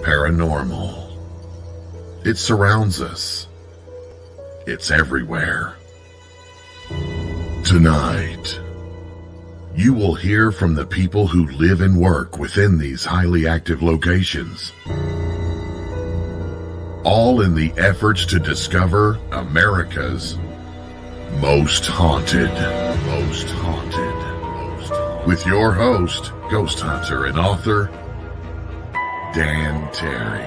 paranormal. It surrounds us. It's everywhere. Tonight, you will hear from the people who live and work within these highly active locations, all in the efforts to discover America's most haunted. With your host, ghost hunter and author, Dan Terry.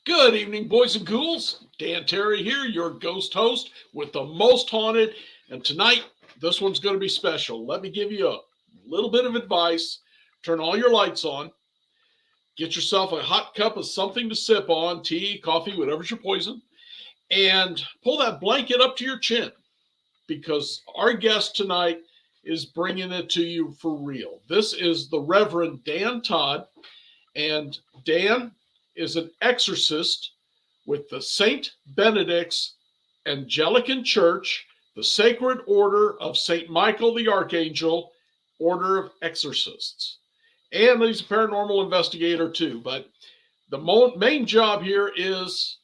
Good evening, boys and ghouls. Dan Terry here, your ghost host with the most haunted. And tonight, this one's going to be special. Let me give you a little bit of advice. Turn all your lights on. Get yourself a hot cup of something to sip on, tea, coffee, whatever's your poison. And pull that blanket up to your chin, because our guest tonight is bringing it to you for real. This is the Reverend Dan Todd, and Dan is an exorcist with the St. Benedict's Anglican Church, the Sacred Order of St. Michael the Archangel Order of Exorcists. And he's a paranormal investigator too, but the main job here is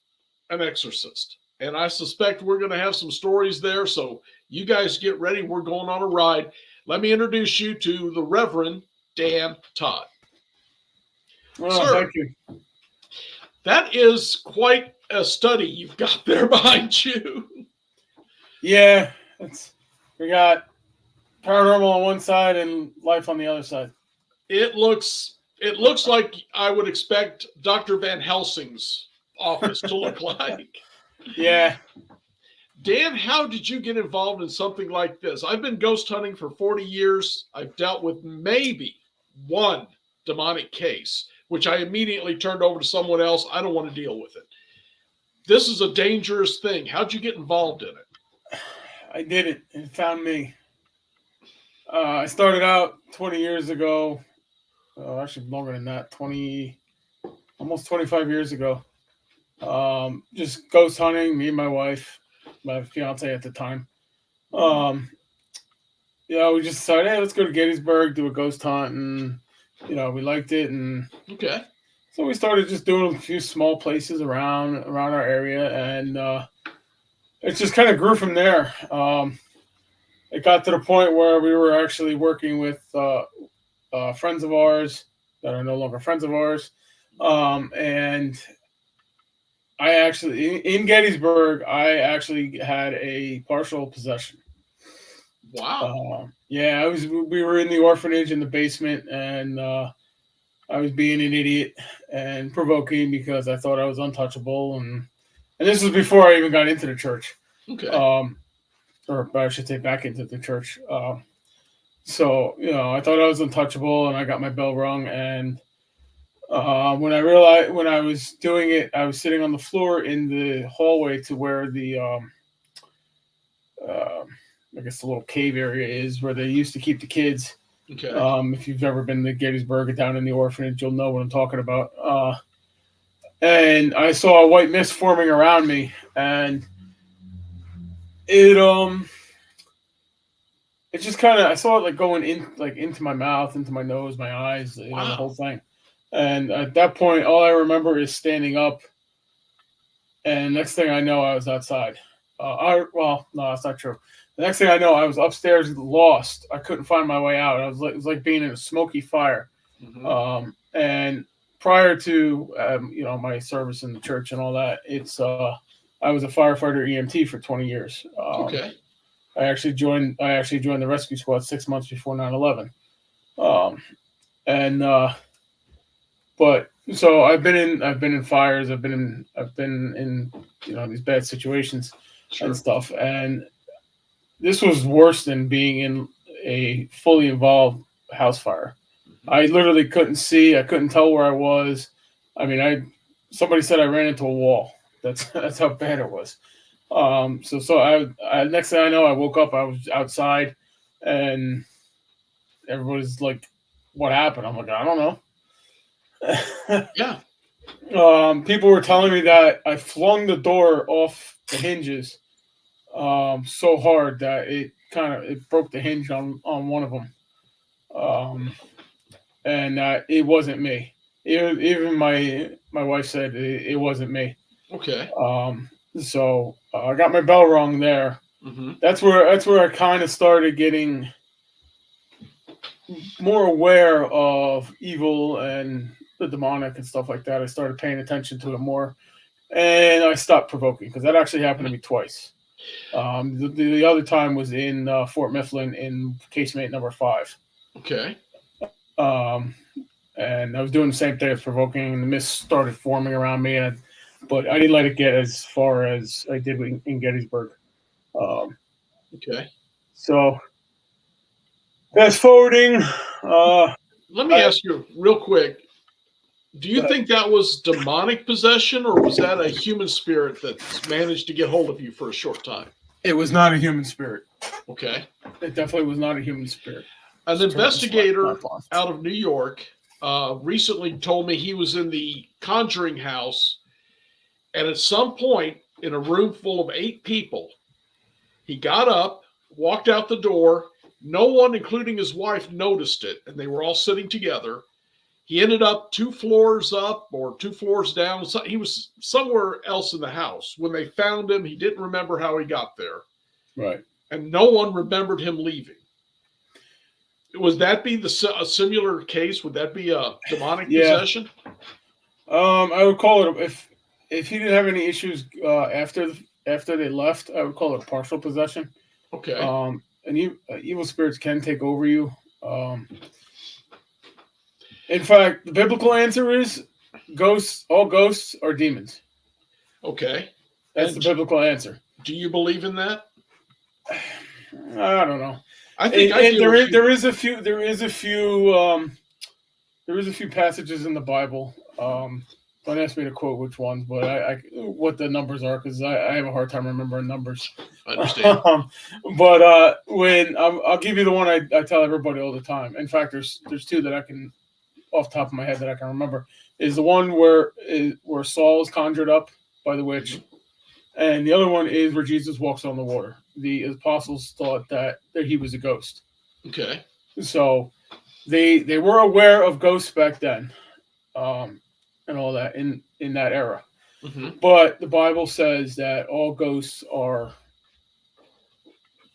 an exorcist. And I suspect we're going to have some stories there, so you guys get ready. We're going on a ride. Let me introduce you to the Reverend Dan Todd. Well, Sir, thank you. That is quite a study you've got there behind you. Yeah, we got paranormal on one side and life on the other side. It looks like I would expect Dr. Van Helsing's office to look like. Yeah. Dan, how did you get involved in something like this? I've been ghost hunting for 40 years. I've dealt with maybe one demonic case, which I immediately turned over to someone else. I don't want to deal with it. This is a dangerous thing. How'd you get involved in it? I did it. It found me. I started out 20 years ago. Actually, longer than that. Almost 25 years ago. Just ghost hunting, me and my wife, my fiance at the time. We just decided, hey, let's go to Gettysburg, do a ghost hunt, and we liked it, and okay. So we started just doing a few small places around our area, and it just kind of grew from there. It got to the point where we were actually working with friends of ours that are no longer friends of ours, and I actually in Gettysburg, I actually had a partial possession. Wow. We were in the orphanage in the basement, and I was being an idiot and provoking because I thought I was untouchable, and this was before I even got into the church. Okay. Or I should say back into the church. So I thought I was untouchable, and I got my bell rung, and when I realized when I was doing it, I was sitting on the floor in the hallway to where the I guess the little cave area is, where they used to keep the kids. Okay. If you've ever been to Gettysburg or down in the orphanage, you'll know what I'm talking about. And I saw a white mist forming around me, and it just kind of, I saw it like going in, like into my mouth, into my nose, my eyes, the whole thing. And at that point, all I remember is standing up, and next thing I know, I was outside. No, that's not true. The next thing I know, I was upstairs, lost. I couldn't find my way out. It was like being in a smoky fire. Mm-hmm. And prior to my service in the church and all that, I was a firefighter EMT for 20 years. Okay. I actually joined the rescue squad 6 months before 9/11. But so I've been in fires. I've been in these bad situations. Sure. And stuff. And this was worse than being in a fully involved house fire. Mm-hmm. I literally couldn't see. I couldn't tell where I was. I mean, somebody said I ran into a wall. That's how bad it was. So I next thing I know, I woke up. I was outside, and everybody's like, "What happened?" I'm like, "I don't know." Yeah. People were telling me that I flung the door off the hinges so hard that it it broke the hinge on one of them. And it wasn't me. Even my wife said it wasn't me. Okay. So I got my bell rung there. Mm-hmm. That's where I kind of started getting more aware of evil and the demonic and stuff like that. I started paying attention to it more, and I stopped provoking, because that actually happened to me twice. The other time was in Fort Mifflin in casemate number 5. Okay. And I was doing the same thing as provoking, and the mist started forming around me, but I didn't let it get as far as I did in Gettysburg. Okay. So, fast forwarding. Let me ask you real quick. Do you think that was demonic possession, or was that a human spirit that managed to get hold of you for a short time? It was not a human spirit. Okay. It definitely was not a human spirit. An investigator out of New York recently told me he was in the Conjuring house, and at some point in a room full of 8 people, he got up, walked out the door. No one, including his wife, noticed it, and they were all sitting together. He ended up 2 floors up or 2 floors down. He was somewhere else in the house. When they found him, he didn't remember how he got there. Right. And no one remembered him leaving. Would that be a similar case? Would that be a demonic possession? I would call it, if he didn't have any issues after they left, I would call it partial possession. Okay. And evil spirits can take over you. In fact, the biblical answer is ghosts. All ghosts are demons. Okay. That's the biblical answer. Do you believe in that? I don't know. I think there is a few passages in the Bible. Don't ask me to quote which ones, but what the numbers are, because I have a hard time remembering numbers. I understand. But when I'll give you the one I tell everybody all the time. In fact, there's 2 that I can, off the top of my head, that I can remember. Is the one where Saul is conjured up by the witch, and the other one is where Jesus walks on the water. The apostles thought that he was a ghost. Okay. So they were aware of ghosts back then, and all that in that era. Mm-hmm. But the Bible says that all ghosts are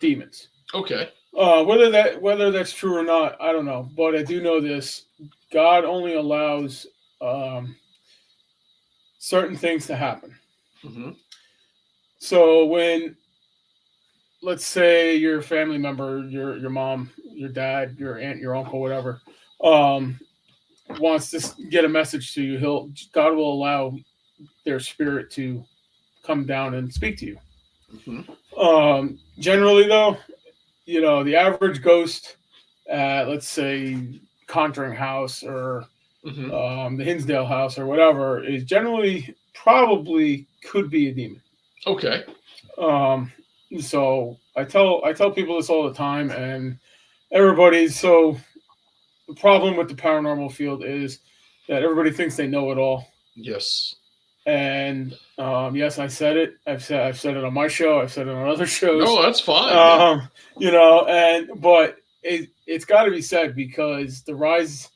demons. Okay. Whether that's true or not, I don't know. But I do know this: God only allows certain things to happen. Mm-hmm. So when, let's say, your family member, your mom, your dad, your aunt, your uncle, whatever, wants to get a message to you, God will allow their spirit to come down and speak to you. Mm-hmm. Generally, though, the average ghost at, let's say, Conjuring house or the Hinsdale house or whatever is generally probably could be a demon. Okay. So I tell people this all the time, and the problem with the paranormal field is that everybody thinks they know it all. Yes. And yes, I said it. I've said it on my show. I've said it on other shows. No, that's fine. But it's got to be said, because the rise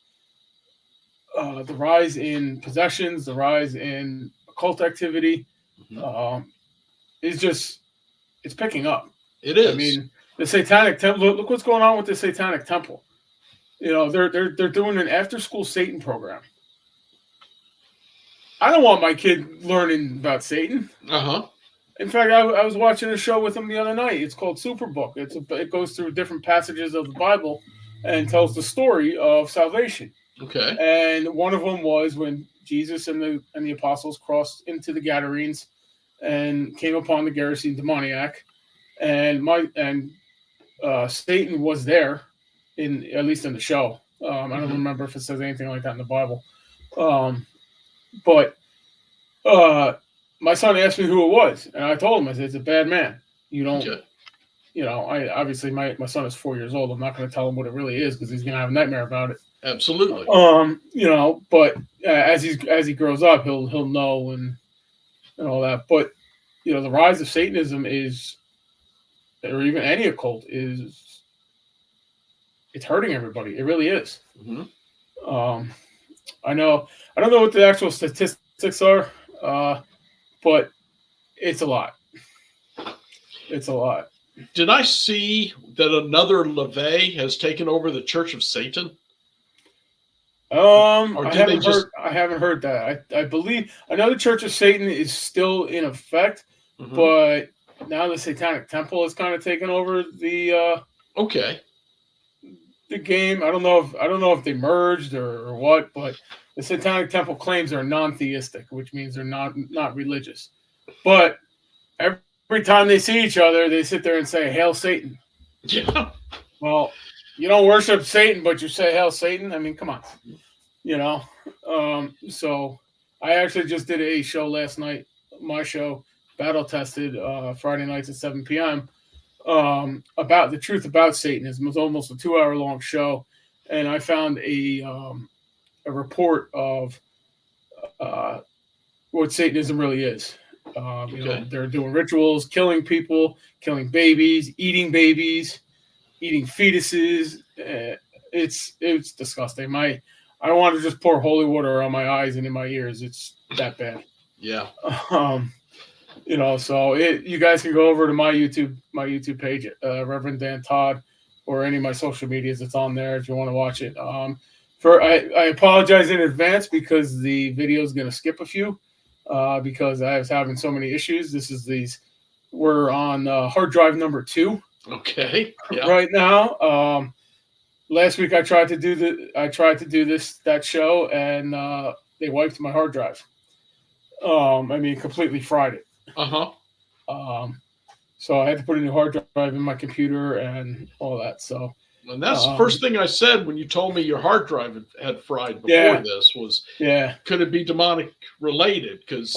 in possessions, the rise in occult activity, it's picking up. It is. I mean, the Satanic Temple. Look what's going on with the Satanic Temple. They're doing an after-school Satan program. I don't want my kid learning about Satan. In fact, I was watching a show with him the other night. It's called Superbook. It goes through different passages of the Bible and tells the story of salvation. Okay. And one of them was when Jesus and the apostles crossed into the Gadarenes and came upon the Gerasene demoniac, and Satan was there, at least in the show. I don't remember if it says anything like that in the Bible. But my son asked me who it was, and I told him, I said, it's a bad man. You don't, I obviously my son is 4 years old. I'm not going to tell him what it really is, because he's going to have a nightmare about it. Absolutely. But as he grows up, he'll know and all that. But the rise of Satanism is or even any occult it's hurting everybody. It really is. Mm-hmm. I don't know what the actual statistics are, but it's a lot. It's a lot. Did I see that another LaVey has taken over the Church of Satan? Or I did they haven't just? heard. I haven't heard that. I believe I know the Church of Satan is still in effect, Mhm. but now the Satanic Temple is kind of taking over the Okay. the game. I don't know if they merged or what, but the Satanic Temple claims they're non-theistic, which means they're not religious. But every time they see each other, they sit there and say, "Hail Satan." Yeah. Well, you don't worship Satan, but you say "Hail Satan." I mean, come on, you know. So I actually just did a show last night. My show, Battle Tested, Friday nights at 7 p.m. About the truth about Satanism. It was almost a 2-hour long show, and I found a report of what Satanism really is. Okay. They're doing rituals, killing people, killing babies, eating fetuses. It's disgusting. I want to just pour holy water on my eyes and in my ears. It's that bad. Yeah. So you guys can go over to my YouTube page, Reverend Dan Todd, or any of my social medias. It's on there if you want to watch it. I apologize in advance because the video is going to skip a few because I was having so many issues. We're on hard drive number 2. Okay. Yeah. Right now. Last week I tried to do that show and they wiped my hard drive. Completely fried it. So I had to put a new hard drive in my computer and all that. So, and that's the first thing I said when you told me your hard drive had fried before this was, could it be demonic related? Because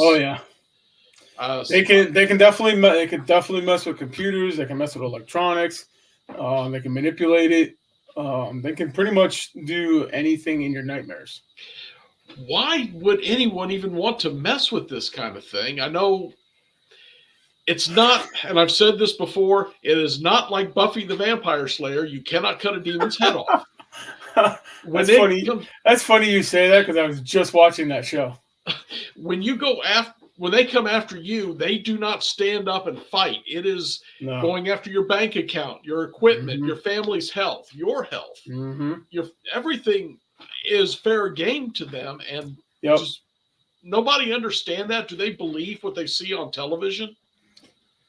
they can definitely mess with computers. They can mess with electronics. They can manipulate it. They can pretty much do anything in your nightmares. Why would anyone even want to mess with this kind of thing? I know it's not, and I've said this before, it is not like Buffy the Vampire Slayer. You cannot cut a demon's head off. That's funny. That's funny you say that because I was just watching that show. When they come after you, they do not stand up and fight. It is going after your bank account, your equipment, your family's health, your health. Your everything is fair game to them, and just nobody understand that. Do they believe what they see on television?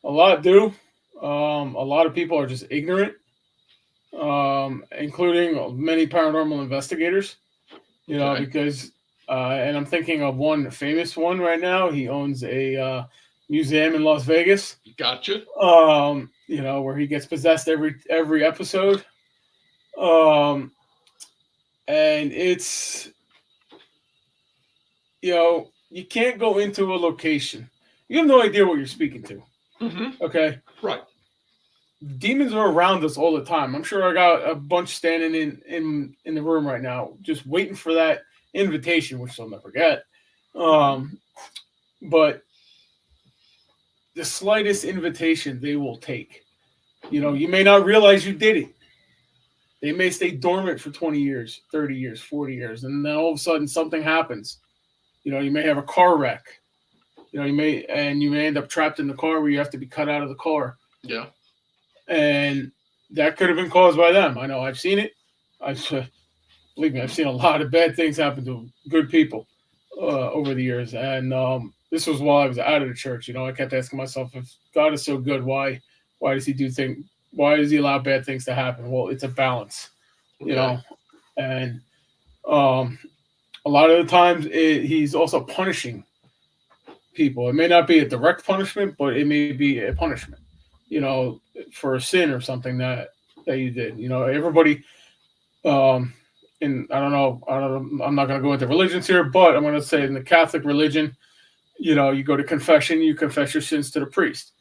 A lot do. A lot of people are just ignorant, including many paranormal investigators. Because and I'm thinking of one famous one right now. He owns a museum in Las Vegas. Gotcha. Where he gets possessed every episode. And it's, you can't go into a location. You have no idea what you're speaking to. Okay? Right. Demons are around us all the time. I'm sure I got a bunch standing in the room right now, just waiting for that invitation, which they'll never get. But the slightest invitation they will take. You may not realize you did it. They may stay dormant for 20 years, 30 years, 40 years, and then all of a sudden something happens. You may have a car wreck. You may end up trapped in the car where you have to be cut out of the car. Yeah. And that could have been caused by them. I know I've seen it. Believe me, I've seen a lot of bad things happen to good people over the years. And this was while I was out of the church. I kept asking myself, if God is so good, why does he do things? Why does he allow bad things to happen? Well, it's a balance, and a lot of the times he's also punishing people. It may not be a direct punishment, but it may be a punishment, for a sin or something that you did. Everybody, and I don't know, I'm not going to go into religions here, but I'm going to say in the Catholic religion, you go to confession, you confess your sins to the priest.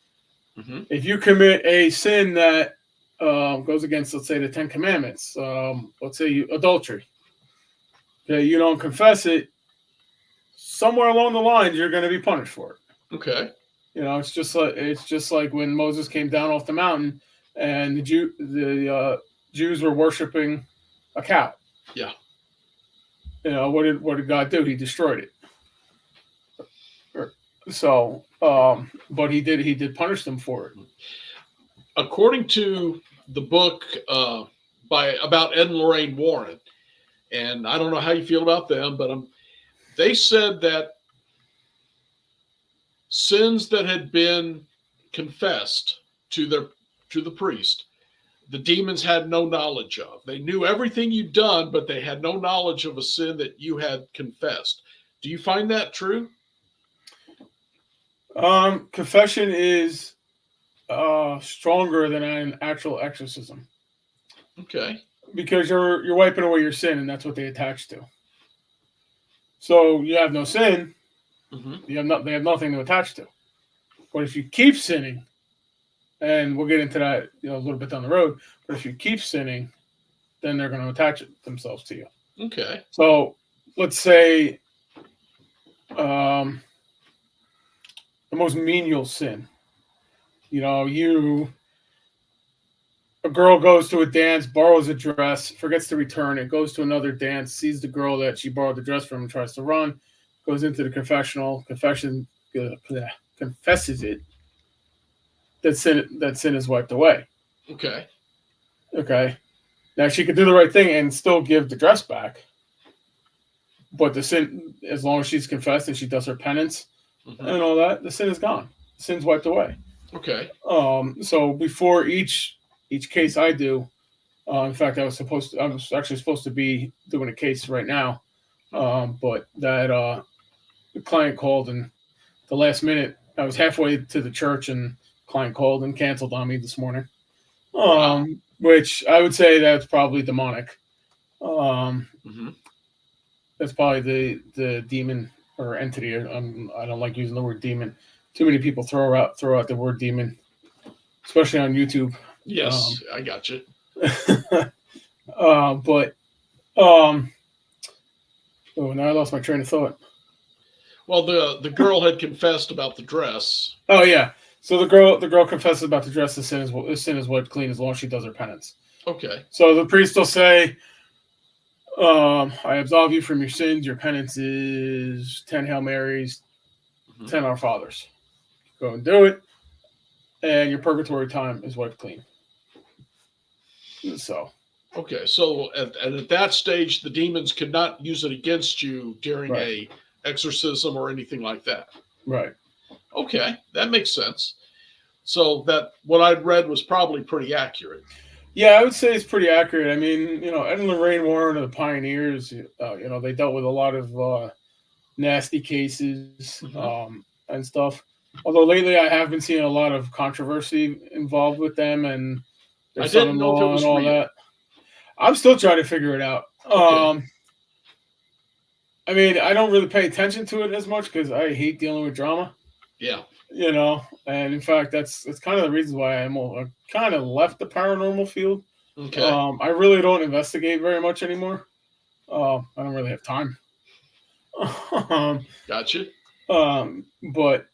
If you commit a sin that goes against, let's say, the 10 Commandments, let's say adultery, you don't confess it, somewhere along the lines, you're going to be punished for it. Okay. It's just like when Moses came down off the mountain, and the Jews were worshiping a cow. Yeah. What did God do? He destroyed it. So, but he did punish them for it. According to the book about Ed and Lorraine Warren, and I don't know how you feel about them, but they said that sins that had been confessed to the priest, the demons had no knowledge of. They knew everything you'd done, but they had no knowledge of a sin that you had confessed. Do you find that true? Confession is stronger than an actual exorcism. Okay. Because you're wiping away your sin, and that's what they attach to. So you have no sin. Mm-hmm. They have nothing to attach to. But if you keep sinning, and we'll get into that a little bit down the road, but if you keep sinning, then they're going to attach themselves to you. Okay. So let's say the most menial sin. A girl goes to a dance, borrows a dress, forgets to return it, goes to another dance, sees the girl that she borrowed the dress from and tries to run, goes into the confessional, confesses it. That sin is wiped away. Okay. Now she could do the right thing and still give the dress back. But the sin, as long as she's confessed and she does her penance and all that, the sin is gone. The sin's wiped away. Okay. So before each case I do, in fact, I was actually supposed to be doing a case right now, but that the client called, and the last minute I was halfway to the church, and the client called and canceled on me this morning. Which I would say that's probably demonic. That's probably the demon or entity. I don't like using the word demon. Too many people throw out the word demon, especially on YouTube. Yes, I got you. Now I lost my train of thought. Well, the girl had confessed about the dress. Oh yeah. So the girl confesses about the dress. The sin is wiped clean as long as she does her penance. Okay. So the priest will say, I absolve you from your sins. Your penance is 10 Hail Marys, 10 Our Fathers. Go and do it, and your purgatory time is wiped clean. So. Okay, so at that stage, the demons could not use it against you during a exorcism or anything like that. Right. Okay, that makes sense. So that what I'd read was probably pretty accurate. Yeah, I would say it's pretty accurate. I mean, Ed and Lorraine Warren are the pioneers. They dealt with a lot of nasty cases and stuff. Although lately I have been seeing a lot of controversy involved with them and their son-in-law and all that. I'm still trying to figure it out. Okay. I mean, I don't really pay attention to it as much because I hate dealing with drama. Yeah. And in fact, that's kind of the reason why I kind of left the paranormal field. Okay. I really don't investigate very much anymore. I don't really have time. Gotcha. But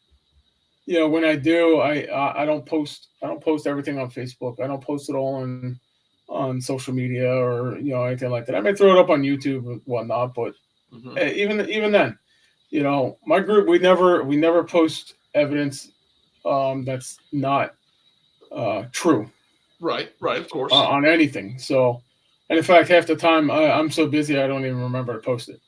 when I do, I don't post everything on Facebook. I don't post it all on social media or anything like that. I may throw it up on YouTube and whatnot, but even then, my group we never post evidence that's not true. Right, of course. On anything. So, and in fact, half the time I'm so busy I don't even remember to post it.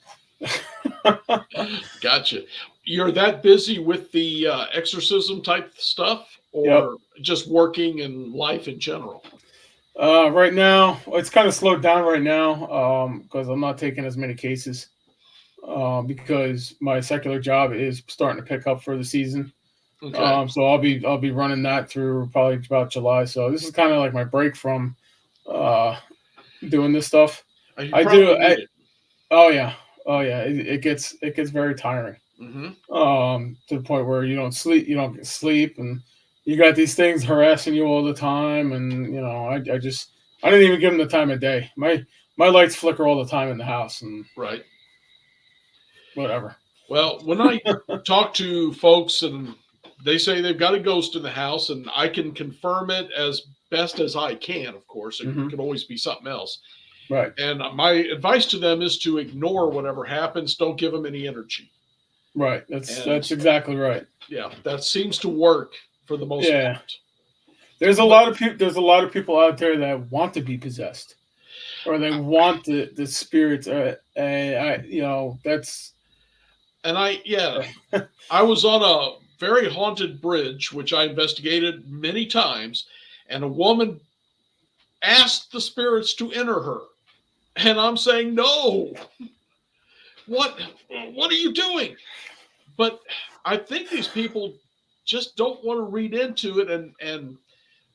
Gotcha. You're that busy with the exorcism type stuff, or just working and life in general? Right now, it's kind of slowed down right now because I'm not taking as many cases because my secular job is starting to pick up for the season. Okay. So I'll be running that through probably about July. So this is kind of like my break from doing this stuff. Oh yeah. It gets very tiring. To the point where you don't get sleep, and you got these things harassing you all the time, and I didn't even give them the time of day. My lights flicker all the time in the house, and right. Whatever. Well, when I talk to folks and they say they've got a ghost in the house, and I can confirm it as best as I can. Of course, it could always be something else. Right. And my advice to them is to ignore whatever happens. Don't give them any energy. Right. That's exactly right. Yeah, that seems to work for the most part. There's a lot of people out there that want to be possessed, or they want the spirits. That's. And I was on a very haunted bridge, which I investigated many times, and a woman asked the spirits to enter her, and I'm saying no. What are you doing? But I think these people just don't want to read into it and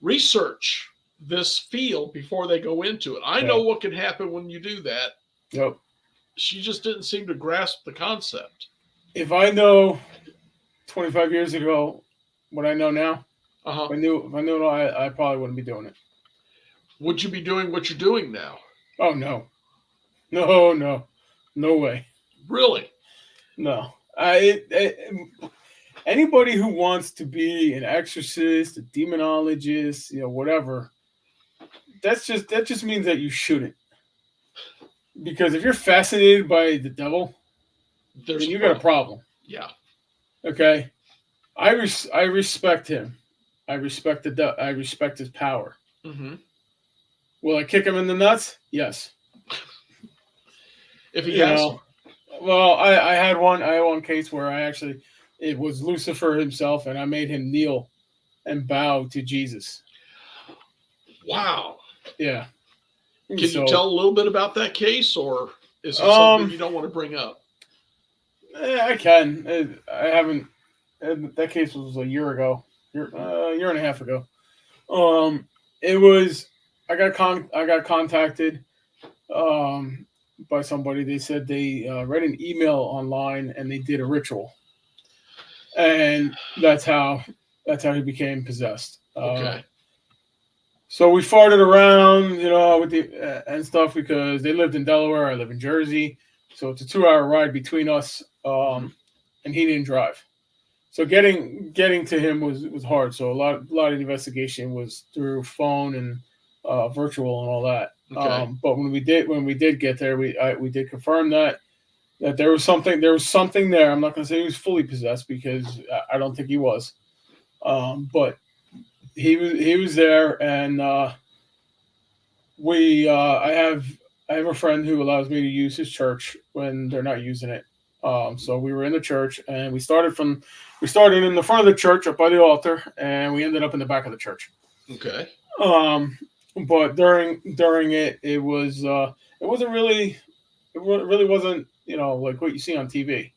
research this field before they go into it. I know what can happen when you do that. Yep. She just didn't seem to grasp the concept. If I know 25 years ago what I know now, if I knew it all, I probably wouldn't be doing it. Would you be doing what you're doing now? Oh, no. No way. Really? No. Anybody who wants to be an exorcist, a demonologist, whatever, that just means that you shouldn't. Because if you're fascinated by the devil, then you got a problem. Yeah. Okay. I respect him. I respect I respect his power. Mm-hmm. Will I kick him in the nuts? Yes. If he has. Well, I had one case where it was Lucifer himself, and I made him kneel and bow to Jesus. Wow. Yeah. Can you tell a little bit about that case, or is it something you don't want to bring up? I can. I haven't. That case was a year ago, year and a half ago. It was. I got contacted by somebody. They said they read an email online and they did a ritual, and that's how he became possessed. Okay. So we farted around, with the and stuff because they lived in Delaware. I live in Jersey, so it's a 2-hour ride between us. And he didn't drive, so getting to him was hard. So a lot of the investigation was through phone and virtual and all that. Okay. But when we did get there, we did confirm that there was something there. I'm not going to say he was fully possessed because I don't think he was, but he was there, and I have a friend who allows me to use his church when they're not using it. So we were in the church, and we started in the front of the church up by the altar, and we ended up in the back of the church. Okay. But during it, it really wasn't, like what you see on TV.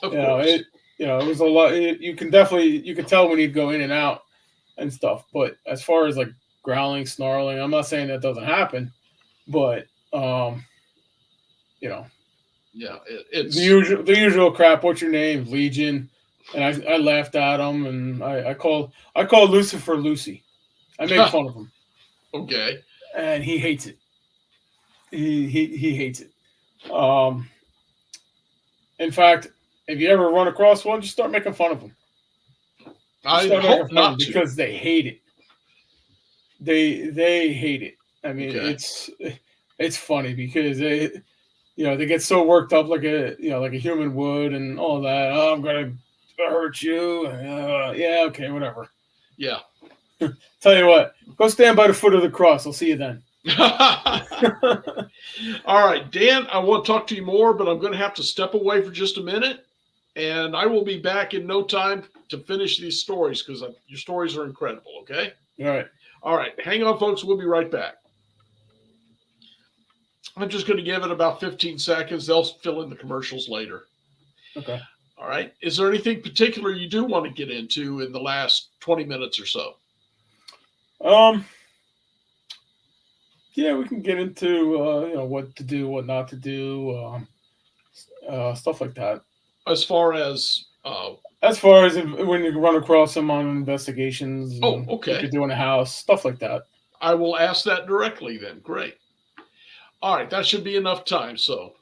Of course. It was a lot. You could tell when you'd go in and out and stuff. But as far as like growling, snarling, I'm not saying that doesn't happen, but yeah, it's the usual crap. What's your name? Legion. And I laughed at him, and I called Lucifer Lucy. I made fun of him. Okay. And he hates it. He hates it. In fact, if you ever run across one, just start making fun of them. I hope not to. Because they hate it. They hate it. I mean, it's funny because they get so worked up like a human would and all that. Oh, I'm gonna hurt you. Yeah, okay, whatever. Yeah. Tell you what, go stand by the foot of the cross. I'll see you then. All right, Dan, I want to talk to you more, but I'm going to have to step away for just a minute, and I will be back in no time to finish these stories because your stories are incredible, okay? All right, hang on, folks. We'll be right back. I'm just going to give it about 15 seconds. They'll fill in the commercials later. Okay. All right. Is there anything particular you do want to get into in the last 20 minutes or so? Yeah, we can get into what to do, what not to do, stuff like that. As far as when you run across them on investigations. Oh, okay. If you're doing a house, stuff like that. I will ask that directly then. Great. All right, that should be enough time. So,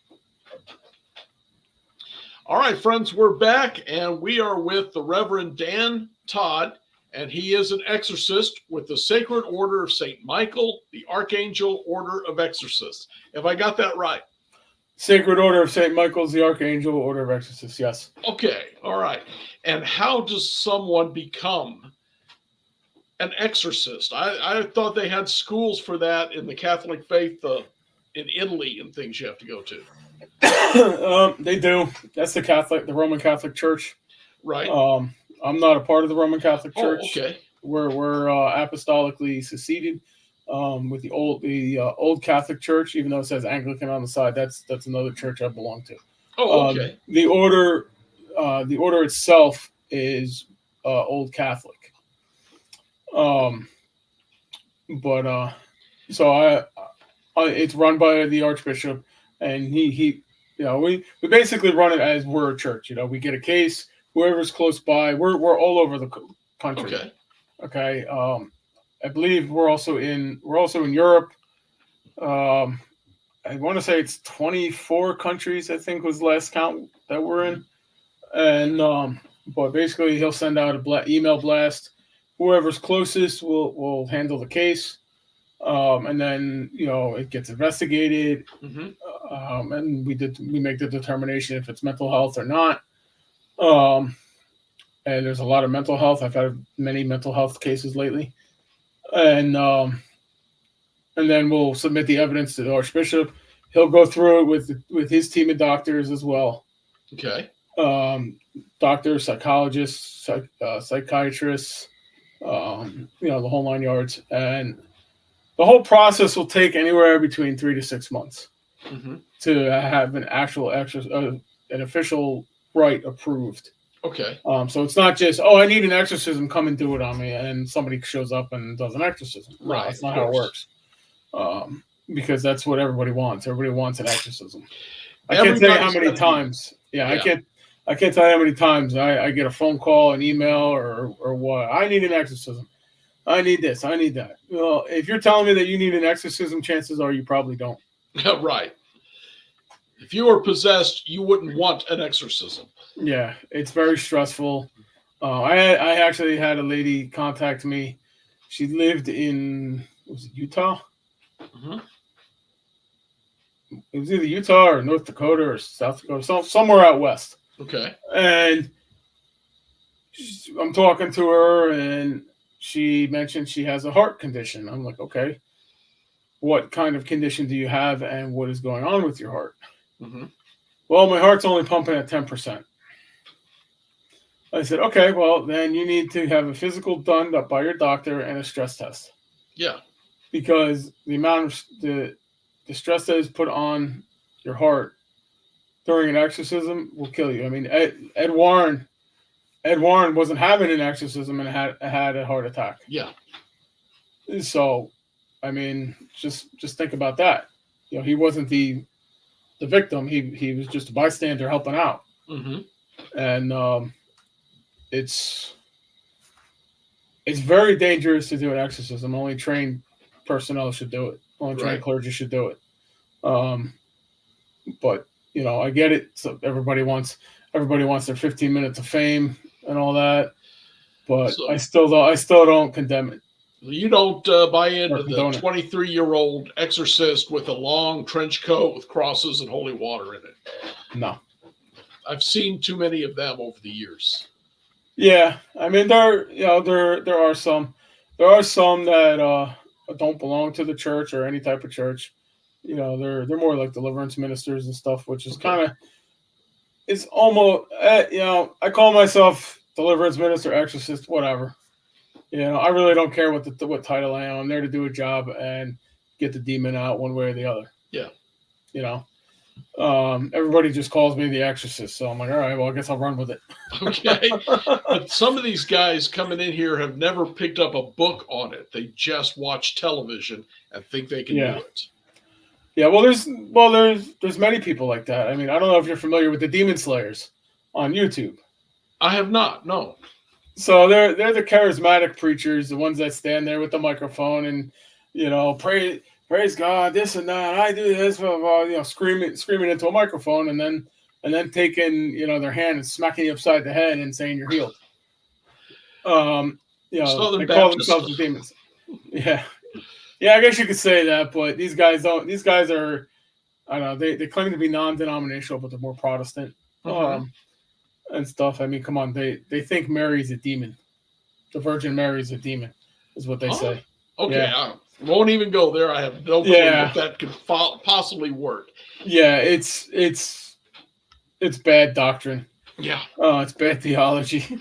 All right, friends, we're back, and we are with the Reverend Dan Todd, and he is an exorcist with the Sacred Order of St. Michael, the Archangel Order of Exorcists. Have I got that right? Sacred Order of St. Michael's, the Archangel Order of Exorcists, yes. Okay, all right. And how does someone become an exorcist? I thought they had schools for that in the Catholic faith in Italy and things you have to go to. They do. That's the Roman Catholic Church. Right. I'm not a part of the Roman Catholic Church. Oh, okay. We're apostolically seceded with the old Catholic Church, even though it says Anglican on the side. That's another church I belong to. Oh, okay. The order itself is Old Catholic. It's run by the Archbishop, and he we basically run it as we're a church. We get a case, whoever's close by. We're all over the country. Okay. Okay. I believe we're also in Europe. I want to say it's 24 countries, I think was the last count that we're in. And but basically he'll send out a email blast. Whoever's closest will handle the case. And then it gets investigated. Mm-hmm. And we make the determination if it's mental health or not. And there's a lot of mental health. I've had many mental health cases lately. And then we'll submit the evidence to the Archbishop. He'll go through it with his team of doctors as well. Okay. Doctors, psychologists, psychiatrists, the whole 9 yards. And the whole process will take anywhere between 3 to 6 months to have an actual an official rite approved. Okay. So it's not just, I need an exorcism, come and do it on me, and somebody shows up and does an exorcism. No, Right. that's not how it works. Because that's what everybody wants. Everybody wants an exorcism. I can't tell you how many times. I can't tell you how many times I get a phone call, an email, or what. I need an exorcism. I need this. I need that. Well, if you're telling me that you need an exorcism, chances are you probably don't. Right. If you were possessed, you wouldn't want an exorcism. Yeah, it's very stressful. I actually had a lady contact me. She lived in, was it Utah? Mm-hmm. It was either Utah or North Dakota or South Dakota, somewhere out west. Okay. And I'm talking to her, and she mentioned she has a heart condition. I'm like, okay, what kind of condition do you have, and what is going on with your heart? Mm-hmm. Well, my heart's only pumping at 10%. I said, okay, well, then you need to have a physical done by your doctor and a stress test. Yeah. Because the amount of the stress that is put on your heart during an exorcism will kill you. I mean, Ed Warren wasn't having an exorcism and had a heart attack. Yeah. So, I mean, just think about that. He wasn't the victim. He was just a bystander helping out. Mm-hmm. And it's very dangerous to do an exorcism. Only trained personnel should do it. Only trained clergy should do it. But I get it. So everybody wants their 15 minutes of fame and all that. But I still don't condemn it. You don't buy into the 23-year-old exorcist with a long trench coat with crosses and holy water in it. No. I've seen too many of them over the years. Yeah, I mean there are some that don't belong to the church or any type of church. They're more like deliverance ministers and stuff, which is it's almost I call myself deliverance minister, exorcist, whatever. I really don't care what title I am. I'm there to do a job and get the demon out one way or the other. Yeah. Everybody just calls me the exorcist, so I'm like, all right, well, I guess I'll run with it. Okay. But some of these guys coming in here have never picked up a book on it. They just watch television and think they can do it. Yeah, well, there's many people like that. I mean, I don't know if you're familiar with the Demon Slayers on YouTube. I have not, no. So they're the charismatic preachers, the ones that stand there with the microphone and praise God, this and that. I do this, blah, blah, blah, screaming into a microphone, and then and then taking, their hand and smacking you upside the head and saying you're healed. Southern They call Baptist. themselves the demons. Yeah. Yeah, I guess you could say that, but these guys don't. These guys are, I don't know. They claim to be non-denominational, but they're more Protestant, and stuff. I mean, come on. They think Mary's a demon. The Virgin Mary is a demon, is what they say. Okay, Yeah. I won't even go there. I have no clue if that could possibly work. Yeah, it's bad doctrine. Yeah. It's bad theology.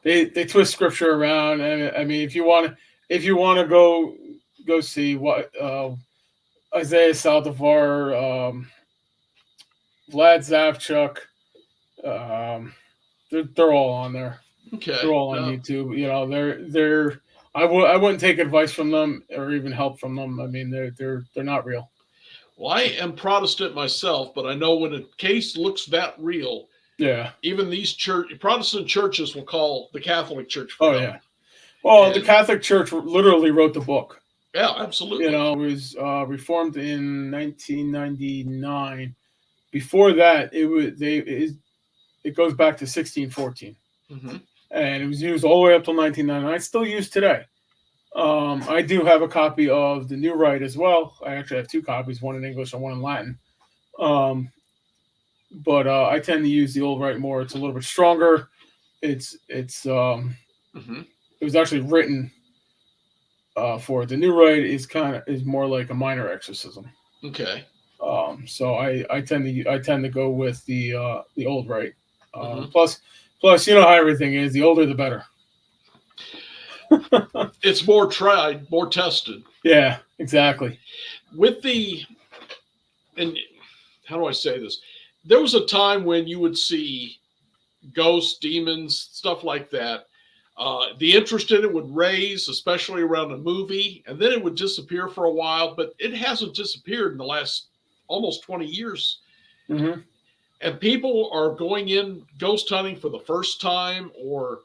They twist scripture around, and I mean, if you want to go see what Isaiah Saldivar, Vlad Zavchuk, they're all on there. Okay, they're all on YouTube. They're I wouldn't take advice from them or even help from them. I mean, they're not real. Well, I am Protestant myself, but I know when a case looks that real, even these Protestant churches will call the Catholic Church for help. Yeah. Well, the Catholic Church literally wrote the book. Yeah, absolutely. It was reformed in 1999. Before that, it goes back to 1614, and it was used all the way up till 1999. It's still used today. I do have a copy of the New Rite as well. I actually have two copies, one in English and one in Latin. But I tend to use the Old Rite more. It's a little bit stronger. It was actually written for it. The New Rite is more like a minor exorcism. Okay. So I tend to go with the Old Rite. Plus, you know how everything is. The older, the better. It's more tried, more tested. Yeah, exactly. And how do I say this? There was a time when you would see ghosts, demons, stuff like that. The interest in it would raise, especially around a movie, and then it would disappear for a while, but it hasn't disappeared in the last almost 20 years. And people are going in ghost hunting for the first time, or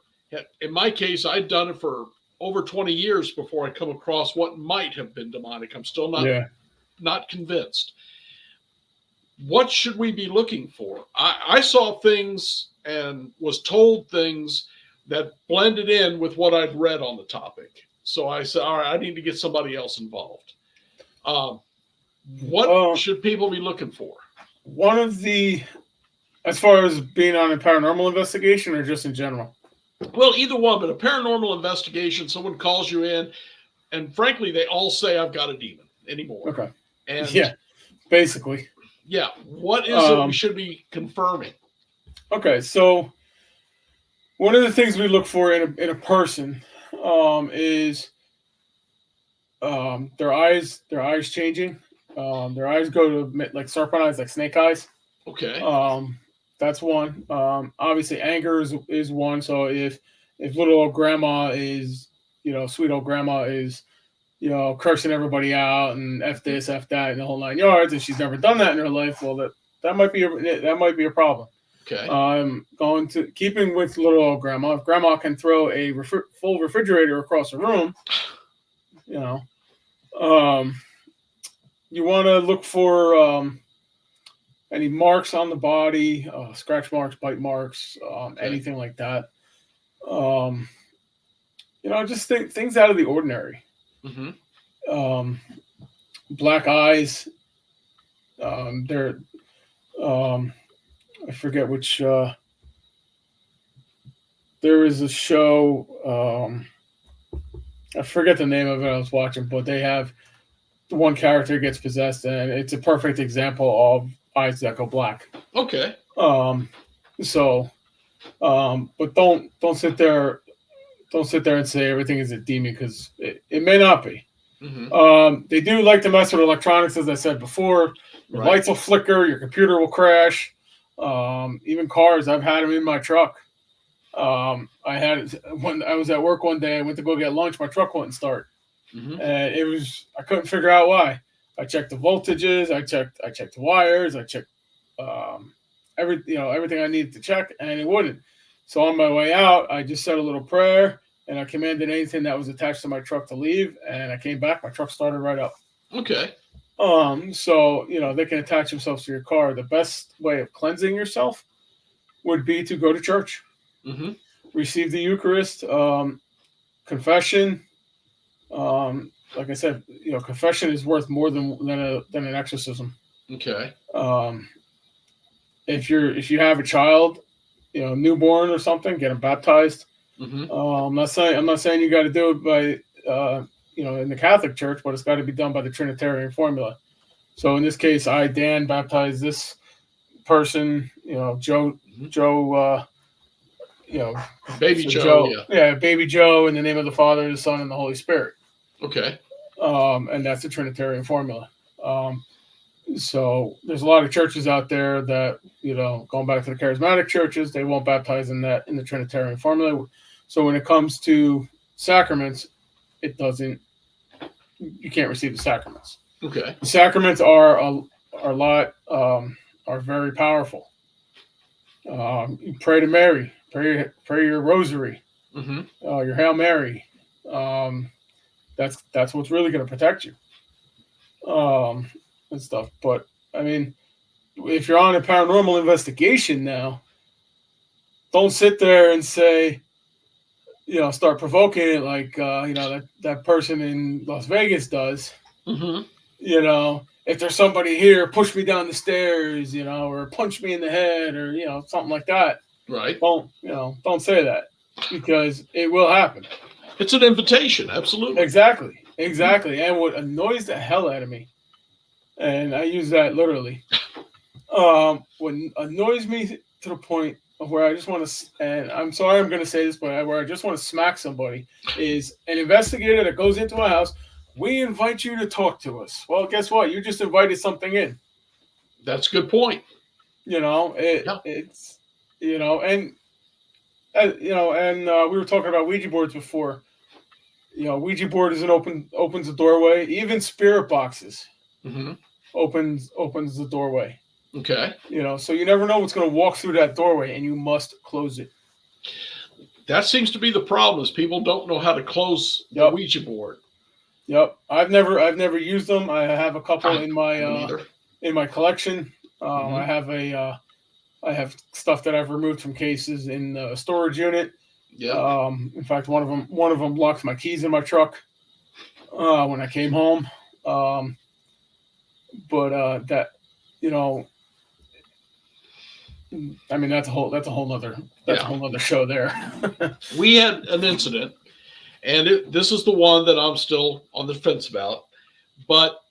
in my case, I'd done it for over 20 years before I come across what might have been demonic. I'm still not convinced. What should we be looking for? I saw things and was told things that blended in with what I'd read on the topic. So I said, all right, I need to get somebody else involved. What should people be looking for? As far as being on a paranormal investigation or just in general? Well, either one, but a paranormal investigation, someone calls you in, and frankly, they all say, I've got a demon anymore. Okay. And basically. Yeah. What is it we should be confirming? Okay, so one of the things we look for in a person is their eyes changing. Their eyes go to like serpent eyes, like snake eyes. Okay. That's one. Obviously, anger is one. So if little old grandma is, sweet old grandma is, cursing everybody out and F this, F that, and the whole 9 yards, and she's never done that in her life, well, that might be a problem. Okay. Keeping with little old grandma. If grandma can throw a full refrigerator across the room, you want to look for any marks on the body, scratch marks, bite marks, anything like that. Just things out of the ordinary. Mm-hmm. Black eyes. I forget which. There is a show. I forget the name of it. I was watching, but they have one character gets possessed, and it's a perfect example of eyes that go black. Okay. But don't sit there and say everything is a demon, because it may not be. Mm-hmm. They do like to mess with electronics, as I said before. Your lights will flicker, your computer will crash. Even cars, I've had them in my truck. I had it when I was at work one day. I went to go get lunch. My truck wouldn't start, and I couldn't figure out why. I checked the voltages. I checked the wires. I checked everything I needed to check, and it wouldn't. So on my way out, I just said a little prayer, and I commanded anything that was attached to my truck to leave. And I came back. My truck started right up. Okay. So they can attach themselves to your car. The best way of cleansing yourself would be to go to church, Mm-hmm. receive the Eucharist, confession. Like I said, confession is worth more than an exorcism. Okay. If you have a child, newborn or something, get them baptized. Mm-hmm. I'm not saying you got to do it by in the Catholic Church, but it's got to be done by the Trinitarian formula. So in this case, Dan, baptized this person, Joe, Baby so Joe, yeah. Baby Joe, in the name of the Father, the Son, and the Holy Spirit. Okay. And that's the Trinitarian formula. So there's a lot of churches out there that, going back to the charismatic churches, they won't baptize in the Trinitarian formula. So when it comes to sacraments, you can't receive the sacraments. Okay. The sacraments are very powerful. You pray to Mary, pray your rosary, mm-hmm. Your Hail Mary. That's what's really going to protect you. And stuff. But I mean, if you're on a paranormal investigation now, don't sit there and say, start provoking it like that person in Las Vegas does. Mm-hmm. If there's somebody here, push me down the stairs, or punch me in the head, or something like that. Right. Don't say that, because it will happen. It's an invitation, absolutely. Exactly. And what annoys the hell out of me, and I use that literally, what annoys me to the point of where I just want to, and I'm sorry I'm going to say this, but where I just want to smack somebody, is an investigator that goes into my house. We invite you to talk to us. Well, guess what? You just invited something in. That's a good point. It's we were talking about Ouija boards before. Ouija board opens the doorway. Even spirit boxes mm-hmm. opens the doorway. Okay. So you never know what's going to walk through that doorway, and you must close it. That seems to be the problem, is people don't know how to close the Ouija board. Yep. I've never used them. I have a couple in my collection. Mm-hmm. I have stuff that I've removed from cases in the storage unit. Yeah. In fact, one of them locked my keys in my truck when I came home. But I mean, that's a whole nother show there. We had an incident, and this is the one that I'm still on the fence about. But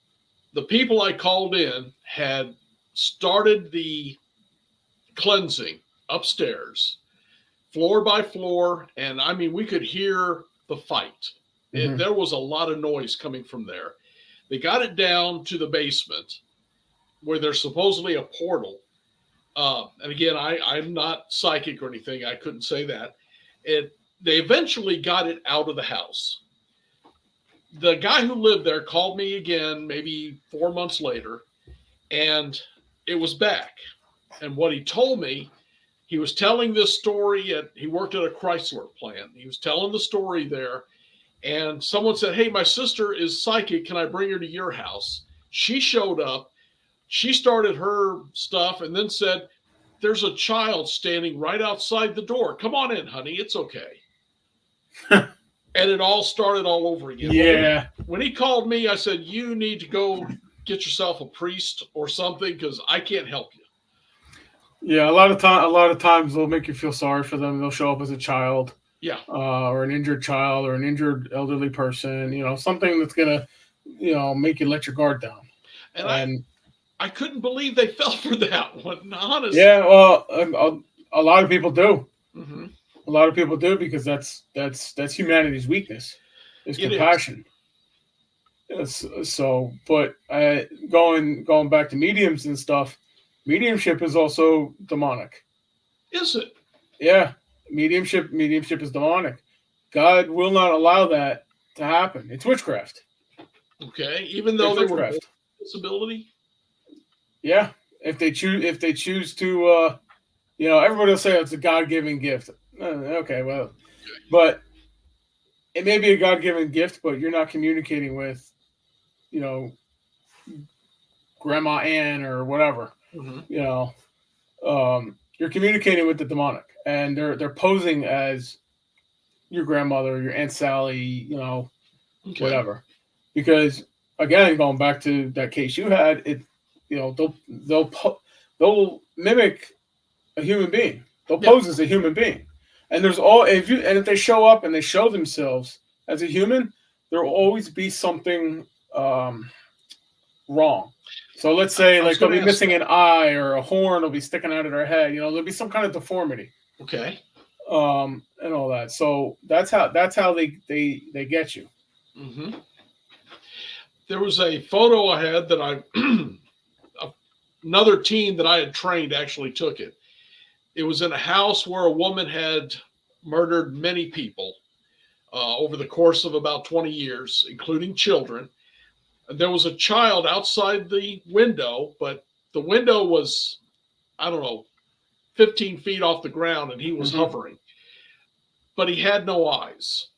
the people I called in had started the cleansing upstairs, floor by floor, and I mean, we could hear the fight. Mm-hmm. There was a lot of noise coming from there. They got it down to the basement, where there's supposedly a portal. And again, I'm not psychic or anything. I couldn't say that. They eventually got it out of the house. The guy who lived there called me again, maybe 4 months later, and it was back. And what he told me, he was telling this story he worked at a Chrysler plant. He was telling the story there, and someone said, "Hey, my sister is psychic. Can I bring her to your house?" She showed up. She started her stuff and then said, "There's a child standing right outside the door. Come on in, honey. It's okay." And it all started all over again. Yeah. When he called me, I said, "You need to go get yourself a priest or something, because I can't help you." Yeah, a lot of times they'll make you feel sorry for them. They'll show up as a child. Yeah. Or an injured child, or an injured elderly person. Something that's gonna, make you let your guard down. And I couldn't believe they fell for that one, honestly. Yeah, well, a lot of people do. Mm-hmm. A lot of people do, because that's humanity's weakness, is compassion. So, but going back to mediums and stuff, mediumship is also demonic. Is it? Yeah, mediumship is demonic. God will not allow that to happen. It's witchcraft. Okay, even though they were disability. Yeah, if they choose to, everybody will say it's a God-given gift. Okay, well, but it may be a God-given gift, but you're not communicating with, Grandma Ann or whatever. Mhm. You know, you're communicating with the demonic, and they're posing as your grandmother, your Aunt Sally, you know, Okay. whatever. Because again, going back to that case you had, it, you know, they'll mimic a human being. They'll Yeah. pose as a human being, and if they show up and they show themselves as a human, there will always be something wrong. So let's say I was like they'll gonna be ask missing that. an eye or a horn will be sticking out of their head. You know, there'll be some kind of deformity, Okay. and all that. So that's how they get you. Hmm. There was a photo I had that another teen that I had trained actually took it. It was in a house where a woman had murdered many people over the course of about 20 years, including children. And there was a child outside the window, but the window was, I don't know, 15 feet off the ground and he was Mm-hmm. hovering, but he had no eyes.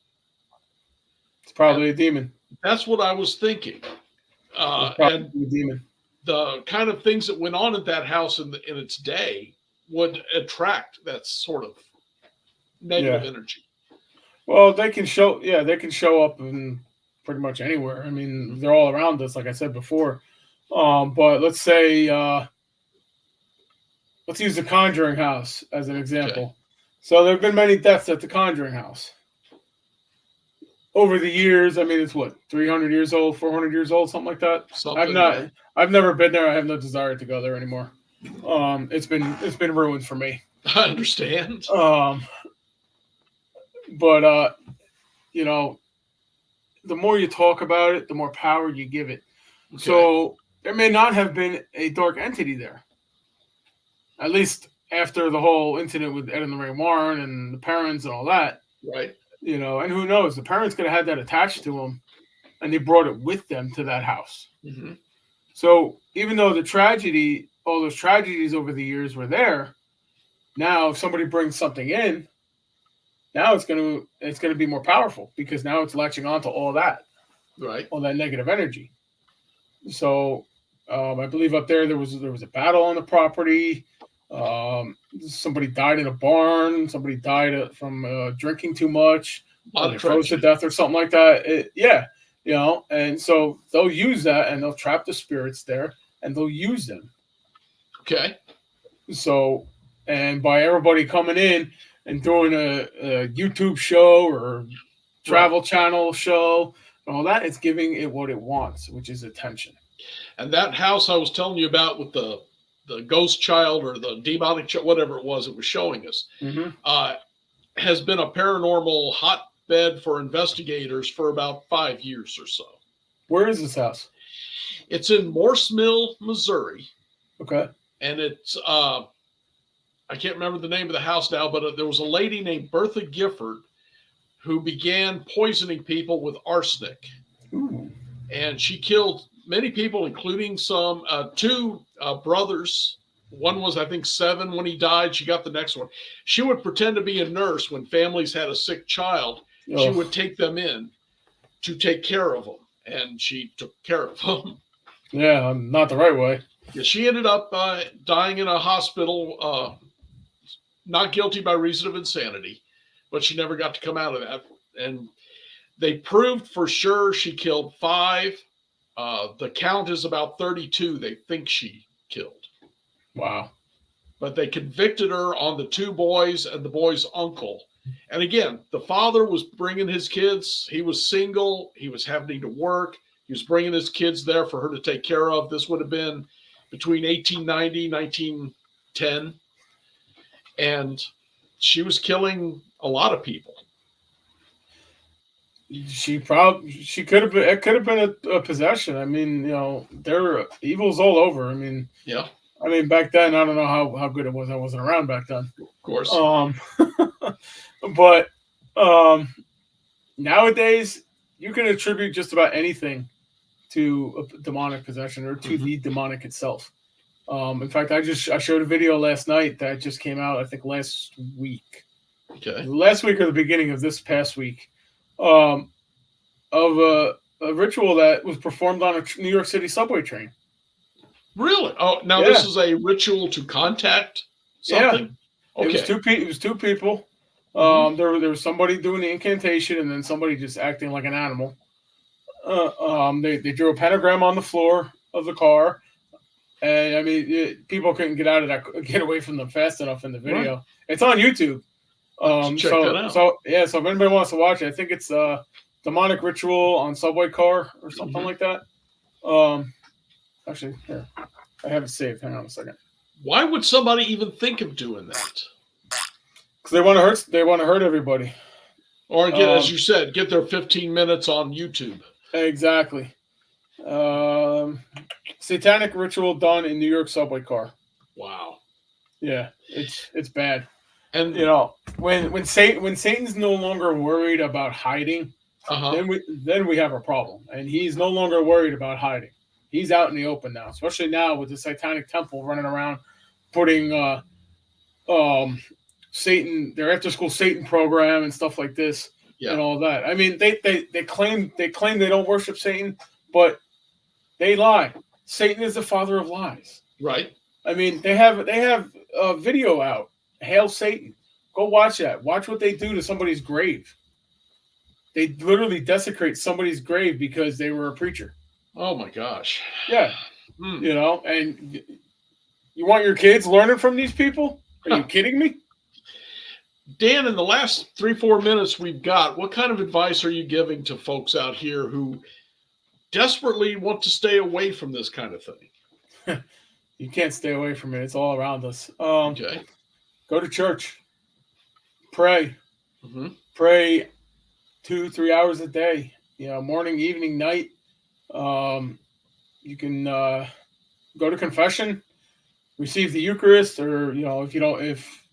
It's probably a demon. That's what I was thinking. It's probably And a demon. the kind of things that went on at that house in its day would attract that sort of negative energy. Well, they can show up in pretty much anywhere. I mean, they're all around us, like I said before. But let's say let's use the Conjuring House as an example. Okay. So there have been many deaths at the Conjuring House over the years. I mean, it's what, 300 years old, 400 years old, something like that. I've never been there. I have no desire to go there anymore. It's been ruined for me. I understand. But you know, the more you talk about it, the more power you give it. Okay. So there may not have been a dark entity there. At least after the whole incident with Ed and Lorraine Warren and the parents and all that. Right. You know, and who knows? The parents could have had that attached to them, and they brought it with them to that house. Mm-hmm. So even though all those tragedies over the years were there, now if somebody brings something in, now it's gonna be more powerful because now it's latching onto all that, right, all that negative energy. So I believe up there was a battle on the property. Somebody died in a barn. Somebody died from drinking too much. They froze to death or something like that. You know, and so they'll use that and they'll trap the spirits there and they'll use them. Okay. So, and by everybody coming in and doing a YouTube show or travel channel show and all that, it's giving it what it wants, which is attention. And that house I was telling you about with the ghost child or the demonic child, whatever it was showing us, has been a paranormal hotbed for investigators for about 5 years or so. Where is this house? It's in Morse Mill, Missouri. Okay. And it's, I can't remember the name of the house now, but there was a lady named Bertha Gifford who began poisoning people with arsenic. Ooh. And she killed many people, including some two brothers. One was, I think, 7 when he died. She got the next one. She would pretend to be a nurse when families had a sick child. Oh. She would take them in to take care of them. And she took care of them. Yeah, not the right way. Yeah, she ended up dying in a hospital, not guilty by reason of insanity, but she never got to come out of that. And they proved for sure she killed 5. The count is about 32 they think she killed. Wow. But they convicted her on the 2 boys and the boy's uncle. And again, the father was bringing his kids. He was single. He was having to work. He was bringing his kids there for her to take care of. This would have been between 1890, 1910. And she was killing a lot of people. It could have been a possession. I mean, you know, there evil's all over. I mean, yeah. I mean, back then, I don't know how good it was. I wasn't around back then. Of course. But nowadays, you can attribute just about anything to a demonic possession or to the demonic itself. In fact, I showed a video last night that just came out, I think last week. Okay. Last week or the beginning of this past week, of a ritual that was performed on a New York City subway train. Really? Oh, now Yeah. this is a ritual to contact something? It was Okay. it was two people. Mhm. There was somebody doing the incantation, and then somebody just acting like an animal. They drew a pentagram on the floor of the car, and I mean, people couldn't get away from them fast enough in the Right. video. It's on YouTube. Check that out. So if anybody wants to watch it, I think it's demonic ritual on subway car or something Mhm. like that. Um, Actually, here I have it saved. Hang on a second. Why would somebody even think of doing that? Because they want to hurt everybody. Or get, as Um, you said, get their 15 minutes on YouTube. exactly. Um, Satanic ritual done in New York subway car. Wow. Yeah, it's bad. And You know, when Satan's no longer worried about hiding, uh-huh. then we have a problem. And he's no longer worried about hiding. He's out in the open now, especially now with the Satanic Temple running around putting Satan, their after school Satan program and stuff like this Yeah. and all that. I mean, they claim they don't worship Satan, but they lie. Satan is the father of lies. Right. I mean, they have a video out. Hail Satan. Go watch that. Watch what they do to somebody's grave. They literally desecrate somebody's grave because they were a preacher. Oh my gosh. Yeah. Hmm. You know, and you want your kids learning from these people? Are you kidding me? Dan, in the last 3-4 minutes we've got, what kind of advice are you giving to folks out here who desperately want to stay away from this kind of thing? You can't stay away from it. It's all around us. Okay. Go to church. Pray. Mm-hmm. Pray 2-3 hours a day. You know, morning, evening, night. You can go to confession, receive the Eucharist, or if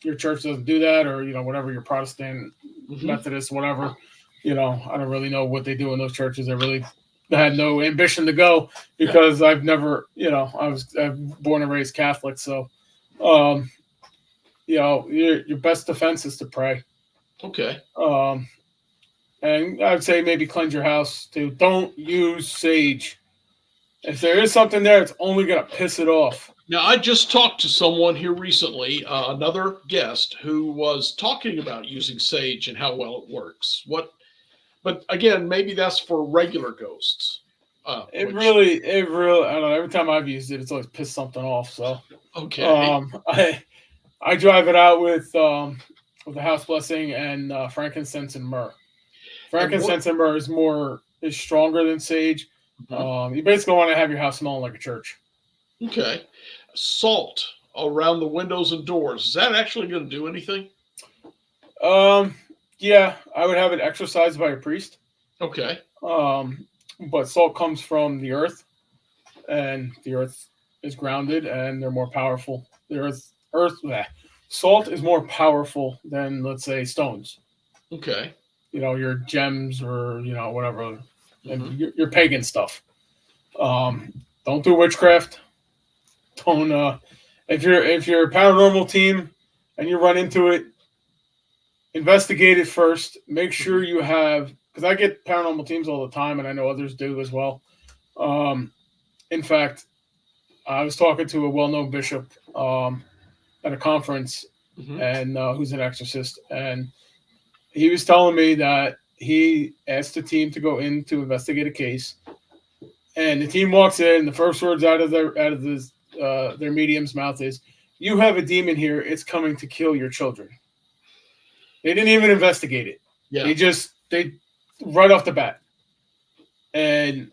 your church doesn't do that, or whatever, your Protestant, Methodist, whatever. I don't really know what they do in those churches. I really had no ambition to go because I've never, I'm born and raised Catholic, so your best defense is to pray. Okay. And I'd say maybe cleanse your house too. Don't use sage. If there is something there, it's only going to piss it off. Now, I just talked to someone here recently, another guest, who was talking about using sage and how well it works. But again, maybe that's for regular ghosts. It really, I don't know. Every time I've used it, it's always pissed something off. So, okay. I drive it out with the house blessing and frankincense and myrrh. Frankincense and myrrh is stronger than sage. Mm-hmm. You basically want to have your house smelling like a church. Okay. Salt around the windows and doors. Is that actually going to do anything? Yeah, I would have it exorcised by a priest. Okay. But salt comes from the earth, and the earth is grounded, and they're more powerful. Salt is more powerful than, let's say, stones. Okay. Your gems or whatever, and your pagan stuff. Don't do witchcraft. Don't if you're a paranormal team and you run into it, investigate it first. Make sure you have, because I get paranormal teams all the time, and I know others do as well. In fact, I was talking to a well-known bishop at a conference, and who's an exorcist, and he was telling me that he asked the team to go in to investigate a case, and the team walks in. The first words out of their medium's mouth is, "You have a demon here. It's coming to kill your children." They didn't even investigate it. Yeah. They right off the bat, and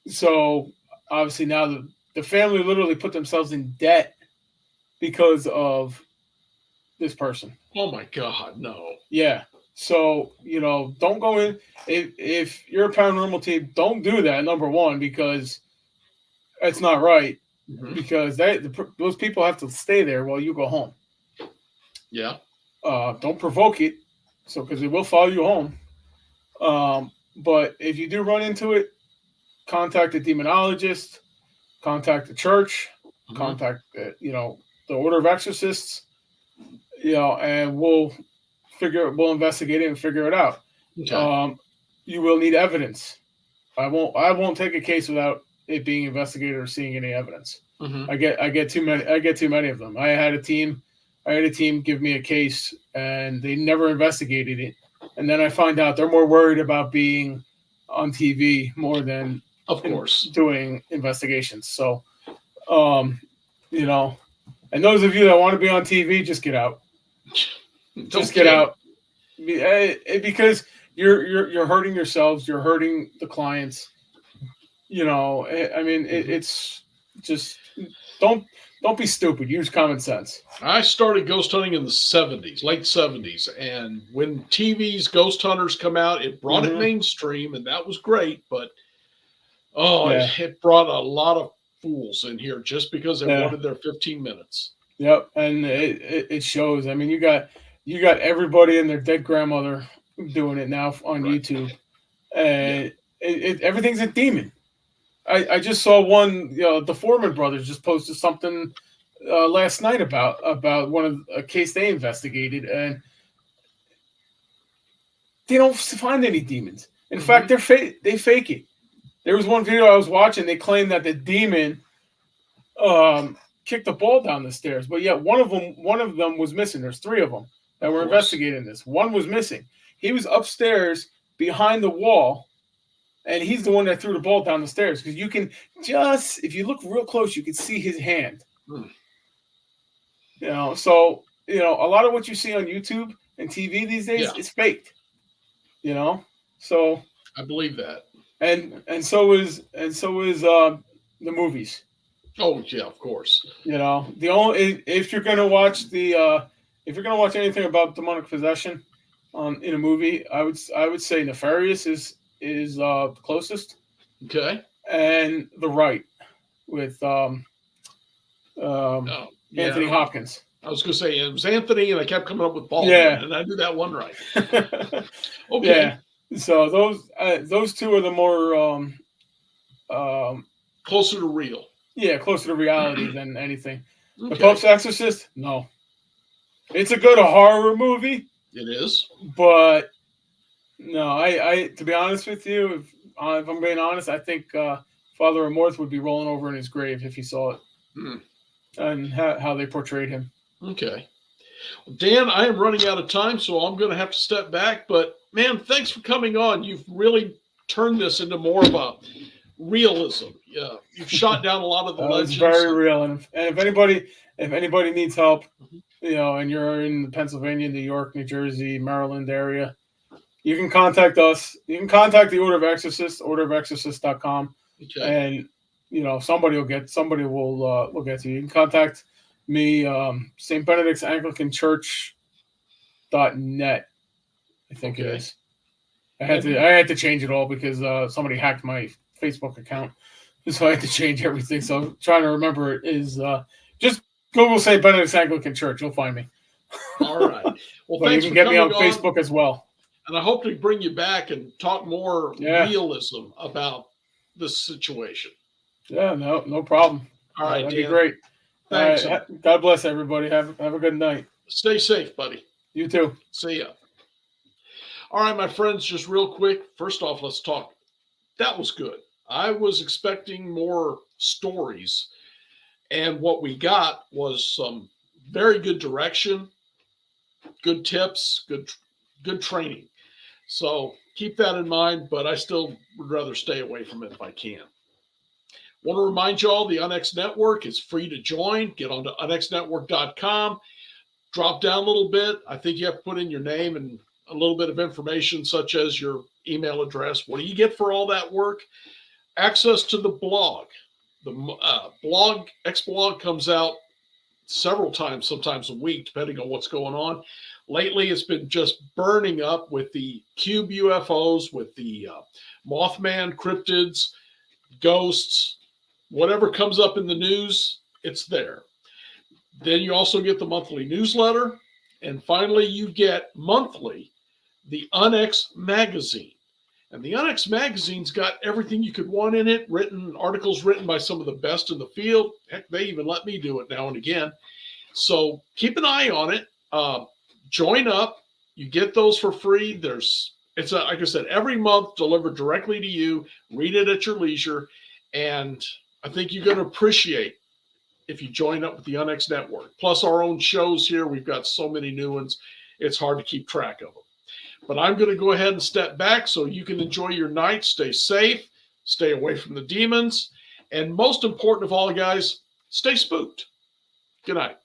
so obviously now the family literally put themselves in debt because of this person. Oh my God, no. Yeah. So, don't go in. If you're a paranormal team, don't do that, number one, because it's not right. Mm-hmm. Because those people have to stay there while you go home. Yeah. Don't provoke it, because it will follow you home. But if you do run into it, contact a demonologist, contact the church, contact the Order of Exorcists, and we'll investigate it and figure it out. Okay. You will need evidence. I won't take a case without it being investigated or seeing any evidence. Mhm. I get too many of them. I had a team give me a case and they never investigated it. And then I find out they're more worried about being on TV more than Of course. doing investigations. So, you know, and those of you that want to be on TV, just get out. Just get out. Because you're hurting yourselves, you're hurting the clients. You know, I mean, it's just don't be stupid. Use common sense. I started ghost hunting in the 70s, late 70s, and when TV's Ghost Hunters come out, it brought it mainstream, and that was great. But it brought a lot of fools in here just because they wanted their 15 minutes. Yep, and it shows. I mean, you got everybody and their dead grandmother doing it now on YouTube, and everything's a demon. I just saw one. The Foreman brothers just posted something last night about a case they investigated, and they don't find any demons. In fact, they fake it. There was one video I was watching. They claimed that the demon kicked the ball down the stairs, but yet one of them was missing. There's 3 of them that were investigating this. One was missing. He was upstairs behind the wall, and he's the one that threw the ball down the stairs. Because you can if you look real close, you can see his hand. So a lot of what you see on YouTube and TV these days is faked. So I believe that, and so is the movies. Oh yeah, of course. The only if you're gonna watch anything about demonic possession in a movie, I would say Nefarious is the closest. Okay. And The Rite with Anthony Hopkins. I was gonna say it was Anthony, and I kept coming up with Baldwin, and I knew that one right. Okay. Yeah. So those 2 are the more closer to real. Yeah, closer to reality than anything. Okay. The Pope's Exorcist? No. It's a good horror movie. It is. But no, I to be honest with you, if I'm being honest, I think Father Amorth would be rolling over in his grave if he saw it. And how they portrayed him. Okay. Well, Dan, I am running out of time, so I'm going to have to step back. But, man, thanks for coming on. You've really turned this into more of a realism. Yeah, you've shot down a lot of the legends. It's very real. And if anybody needs help, and you're in Pennsylvania, New York, New Jersey, Maryland area, you can contact us. You can contact the Order of Exorcists, orderofexorcists.com. Okay. And somebody will get to you. You can contact me, St. Benedict's Anglican Church.net, I think it is. I had to change it all because somebody hacked my Facebook account, so I had to change everything. So I'm trying to remember it is just Google St. Benedict's Anglican Church. You'll find me. All right. Well, but thanks you can for get me on coming Facebook as well. And I hope to bring you back and talk more realism about this situation. Yeah, no problem. All right, that'd Dan. be great. Thanks. God bless everybody. Have a good night. Stay safe, buddy. You too. See ya. All right, my friends, just real quick. First off, let's talk. That was good. I was expecting more stories, and what we got was some very good direction, good tips, good training. So keep that in mind, but I still would rather stay away from it if I can. Want to remind you all, the UNX Network is free to join. Get onto unxnetwork.com. Drop down a little bit. I think you have to put in your name and a little bit of information, such as your email address. What do you get for all that work? Access to the blog. The X-Blog comes out several times, sometimes a week, depending on what's going on. Lately, it's been just burning up with the cube UFOs, with the Mothman cryptids, ghosts, whatever comes up in the news, it's there. Then you also get the monthly newsletter. And finally, you get monthly the UNX magazine. And the UNX magazine's got everything you could want in it, articles written by some of the best in the field. Heck, they even let me do it now and again. So keep an eye on it. Join up. You get those for free. Like I said, every month delivered directly to you. Read it at your leisure. And I think you're going to appreciate if you join up with the Onyx Network. Plus our own shows here. We've got so many new ones. It's hard to keep track of them. But I'm going to go ahead and step back so you can enjoy your night. Stay safe. Stay away from the demons. And most important of all, guys, stay spooked. Good night.